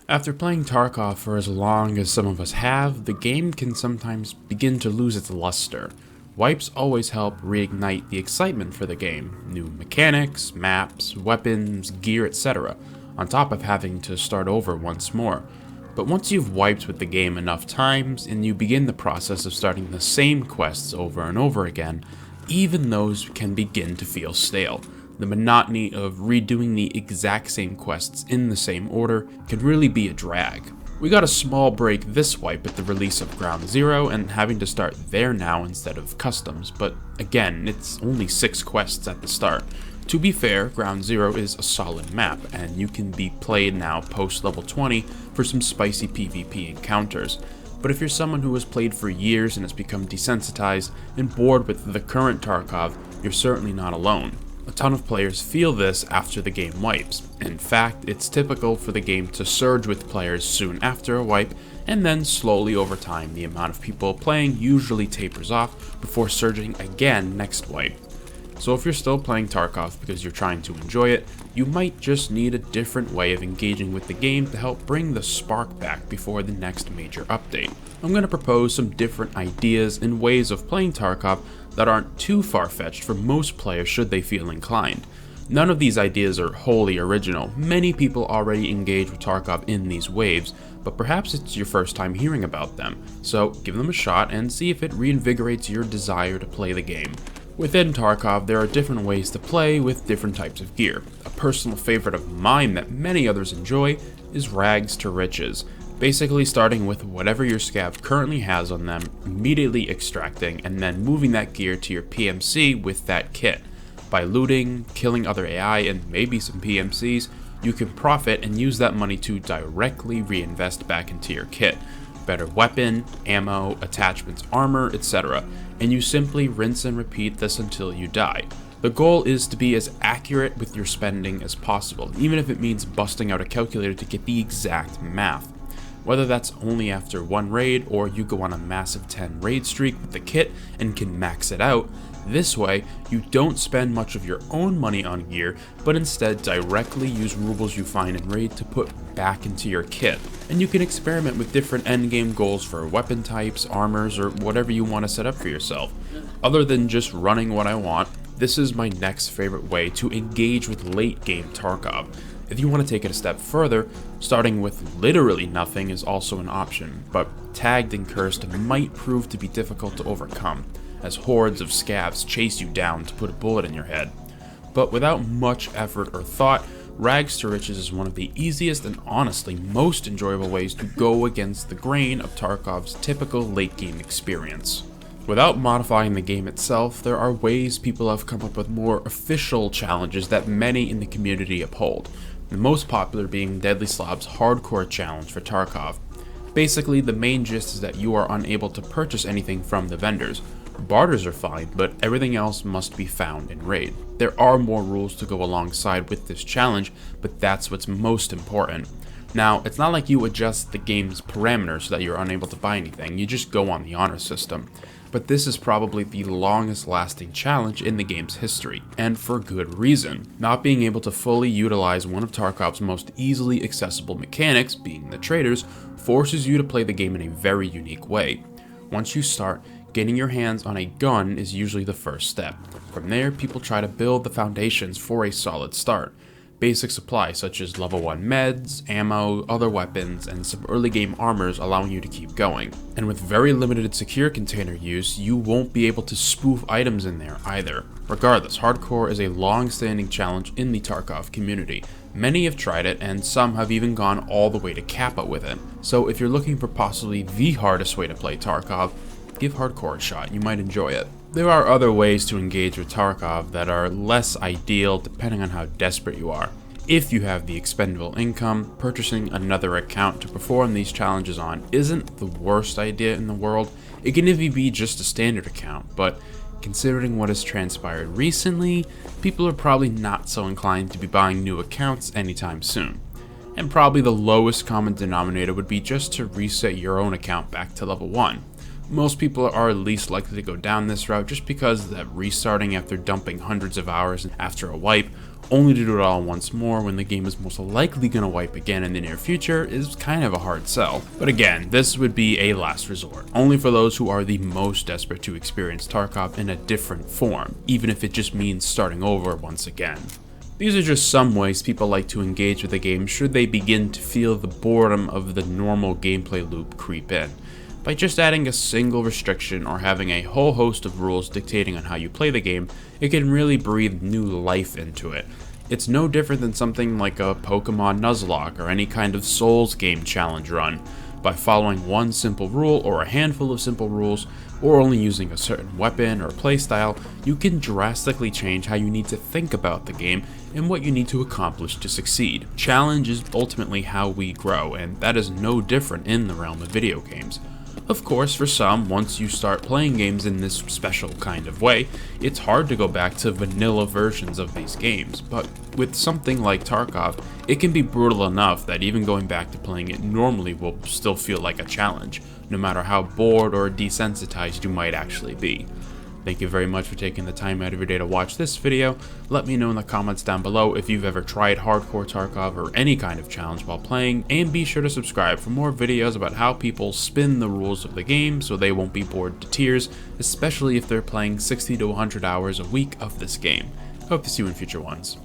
After playing Tarkov for as long as some of us have, the game can sometimes begin to lose its luster. Wipes always help reignite the excitement for the game, new mechanics, maps, weapons, gear, etc., on top of having to start over once more. But once you've wiped with the game enough times, and you begin the process of starting the same quests over and over again, even those can begin to feel stale. The monotony of redoing the exact same quests in the same order can really be a drag. We got a small break this wipe at the release of Ground Zero and having to start there now instead of customs, but again, it's only 6 quests at the start. To be fair, Ground Zero is a solid map, and you can be played now post level 20 for some spicy PvP encounters. But if you're someone who has played for years and has become desensitized and bored with the current Tarkov, you're certainly not alone. A ton of players feel this after the game wipes. In fact, it's typical for the game to surge with players soon after a wipe, and then slowly over time the amount of people playing usually tapers off before surging again next wipe. So if you're still playing Tarkov because you're trying to enjoy it, you might just need a different way of engaging with the game to help bring the spark back before the next major update. I'm going to propose some different ideas and ways of playing Tarkov that aren't too far-fetched for most players should they feel inclined. None of these ideas are wholly original. Many people already engage with Tarkov in these waves, but perhaps it's your first time hearing about them, so give them a shot and see if it reinvigorates your desire to play the game. Within Tarkov, there are different ways to play with different types of gear. A personal favorite of mine that many others enjoy is rags to riches. Basically starting with whatever your scav currently has on them, immediately extracting, and then moving that gear to your PMC with that kit. By looting, killing other AI, and maybe some PMCs, you can profit and use that money to directly reinvest back into your kit. Better weapon, ammo, attachments, armor, etc. And you simply rinse and repeat this until you die. The goal is to be as accurate with your spending as possible, even if it means busting out a calculator to get the exact math. Whether that's only after one raid or you go on a massive 10 raid streak with the kit and can max it out, this way you don't spend much of your own money on gear, but instead directly use rubles you find in raid to put back into your kit. And you can experiment with different endgame goals for weapon types, armors, or whatever you want to set up for yourself. Other than just running what I want, this is my next favorite way to engage with late game Tarkov. If you want to take it a step further, starting with literally nothing is also an option, but tagged and cursed might prove to be difficult to overcome, as hordes of scavs chase you down to put a bullet in your head. But without much effort or thought, Rags to Riches is one of the easiest and honestly most enjoyable ways to go against the grain of Tarkov's typical late game experience. Without modifying the game itself, there are ways people have come up with more official challenges that many in the community uphold, the most popular being Deadly Slob's Hardcore Challenge for Tarkov. Basically, the main gist is that you are unable to purchase anything from the vendors. Barters are fine, but everything else must be found in raid. There are more rules to go alongside with this challenge, but that's what's most important. Now, it's not like you adjust the game's parameters so that you're unable to buy anything, you just go on the honor system. But this is probably the longest lasting challenge in the game's history, and for good reason. Not being able to fully utilize one of Tarkov's most easily accessible mechanics, being the traders, forces you to play the game in a very unique way. Once you start, getting your hands on a gun is usually the first step. From there, people try to build the foundations for a solid start. Basic supplies such as level 1 meds, ammo, other weapons, and some early game armors allowing you to keep going. And with very limited secure container use, you won't be able to spoof items in there either. Regardless, hardcore is a long-standing challenge in the Tarkov community. Many have tried it, and some have even gone all the way to Kappa with it. So if you're looking for possibly the hardest way to play Tarkov, give hardcore a shot, you might enjoy it. There are other ways to engage with Tarkov that are less ideal depending on how desperate you are. If you have the expendable income, purchasing another account to perform these challenges on isn't the worst idea in the world. It can even be just a standard account, but considering what has transpired recently, people are probably not so inclined to be buying new accounts anytime soon. And probably the lowest common denominator would be just to reset your own account back to level 1. Most people are least likely to go down this route just because that restarting after dumping hundreds of hours after a wipe, only to do it all once more when the game is most likely going to wipe again in the near future is kind of a hard sell. But again, this would be a last resort, only for those who are the most desperate to experience Tarkov in a different form, even if it just means starting over once again. These are just some ways people like to engage with the game should they begin to feel the boredom of the normal gameplay loop creep in. By just adding a single restriction or having a whole host of rules dictating on how you play the game, it can really breathe new life into it. It's no different than something like a Pokemon Nuzlocke or any kind of Souls game challenge run. By following one simple rule or a handful of simple rules, or only using a certain weapon or playstyle, you can drastically change how you need to think about the game and what you need to accomplish to succeed. Challenge is ultimately how we grow, and that is no different in the realm of video games. Of course, for some, once you start playing games in this special kind of way, it's hard to go back to vanilla versions of these games, but with something like Tarkov, it can be brutal enough that even going back to playing it normally will still feel like a challenge, no matter how bored or desensitized you might actually be. Thank you very much for taking the time out of your day to watch this video. Let me know in the comments down below if you've ever tried hardcore Tarkov or any kind of challenge while playing, and be sure to subscribe for more videos about how people spin the rules of the game so they won't be bored to tears, especially if they're playing 60 to 100 hours a week of this game. Hope to see you in future ones.